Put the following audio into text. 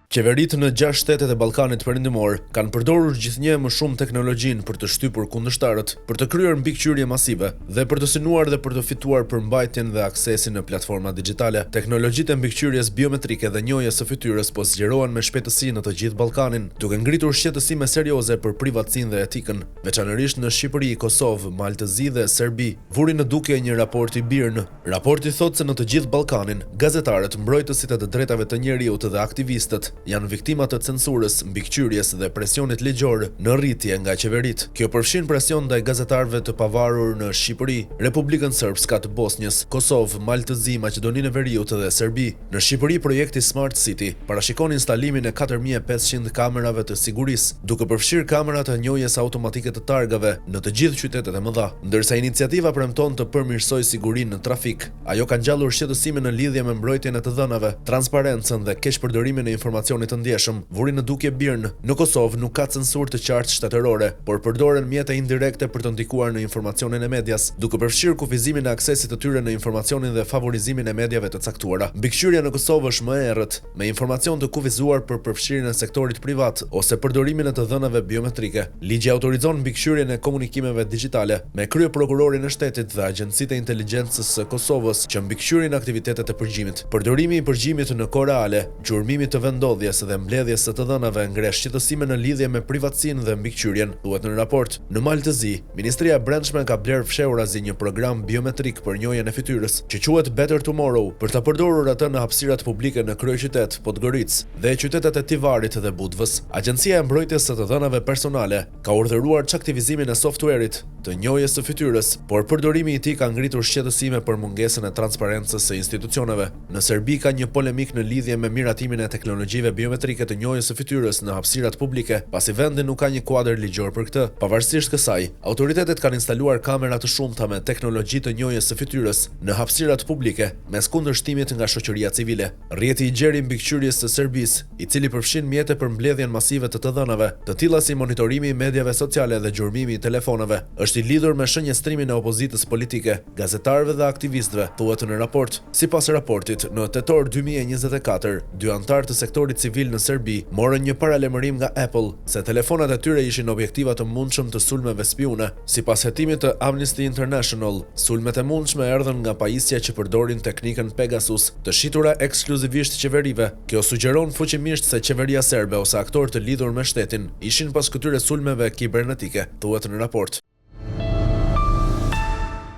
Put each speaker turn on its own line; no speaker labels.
Qeveritë në 6 shtetet e Ballkanit Perëndimor kanë përdorur gjithnjë më shumë teknologjinë për të shtypur kundërshtarët, për të kryer mbikëqyrje masive dhe për të synuar dhe për të fituar përmbajtjen dhe aksesin në platforma digjitale. Teknologjitë e mbikëqyrjes biometrike dhe njohjes së fytyrës po zgjerohen me shpejtësi në të gjithë Ballkanin, duke ngritur shqetësime serioze për privatësinë dhe etikën, veçanërisht në Shqipëri, Kosovë, Maltëzi dhe Serbi, vuri në dukje një raport i BIRN. Raporti thotë se në të gjithë Ballkanin, gazetarët, mbrojtësit e të drejtave të njerëzit dhe aktivistët janë viktima të censurës, mbikëqyrjes dhe presionit ligjor në rritje nga qeveritë. Kjo përfshin presion ndaj gazetarëve të pavarur në Shqipëri, Republikën Srpska të Bosnjës, Kosovë, Maltëzi, Maqedoninë e Veriut dhe Serbi. Në Shqipëri, projekti Smart City parashikon instalimin e 4500 kamerave të sigurisë, duke përfshirë kamera të njohjes automatike të targave në të gjithë qytetet e mëdha. Ndërsa iniciativa premton të përmirësojë sigurinë në trafik, ajo ka ngjallur shqetësime në lidhje me mbrojtjen e të dhënave, transparencën dhe keqpërdorimin e informacionit të ndjeshëm. Vuri në dukje BIRN, në Kosovë nuk ka censurë të qartë shtetërore, por përdoren mjete indirekte për të ndikuar në informacionin e medias, duke përfshirë kufizimin e aksesit të tyre në informacionin dhe favorizimin e mediave të caktuara. Mbikëqyrja në Kosovë është më e errët, me informacion të kufizuar për përfshirjen e sektorit privat ose përdorimin e të dhënave biometrike. Ligji autorizon mbikëqyrjen e komunikimeve digjitale me kryeprokurorin e shtetit dhe agjencitë e inteligjencës së Kosovës që mbikëqyrin aktivitetet e përgjimit. Përdorimi i përgjimit në kohë reale, gjurmimi të vendodhjes dhe mbledhjes së të dhënave ngre shqetësime në lidhje me privatësinë dhe mbikëqyrjen, thuhet në raport. Në Maltëzi, Ministria e Brendshme ka blerë fshehurazi një program biometrik për njohjen e fytyrës, që quhet Better Tomorrow, për ta përdorur atë në hapësirat publike në kryeqytet, Podgoricë dhe qytetet e Tivarit dhe Budvës. Agjencia e mbrojtjes së të dhënave personale ka urdhëruar çaktivizimin e softwareit të njohjes së fytyrës, por përdorimi i tij ka ngritur shqetësime për mungesën e transparencës së institucioneve. Në Serbi ka një polemik në lidhje me miratimin e teknologjive biometrike të njohjes së fytyrës në hapësirat publike, pasi vendi nuk ka një kuadër ligjor për këtë. Pavarësisht kësaj, autoritetet kanë instaluar kamera të shumta me teknologji të njohjes së fytyrës në hapësirat publike, mes kundërshtimit nga shoqëria civile. Rrjeti i gjerë i mbikëqyrjes së Serbisë, i cili përfshin mjete për mbledhjen masive të dhënave, të tilla si monitorimi i mediave sociale dhe gjurmimi i telefonave, është i lidhur me shënjestrimin e opozitës politike, gazetarëve dhe aktivistëve, thuhet në raport. Sipas raportit, në tetor 2024, dy anëtar të sektorit civil në Serbi morën një paralajmërim nga Apple se telefonat e tyre ishin objektiva të mundshëm të sulmeve spiune. Sipas hetimit të Amnesty International, sulmet e mundshme erdhën nga pajisja që përdorin teknikën Pegasus, të shitura ekskluzivisht qeverive. Kjo sugjeron fuqimisht se qeveria serbe ose aktorë të lidhur me shtetin ishin pas këtyre sulmeve kibernetike, thuhet në raport.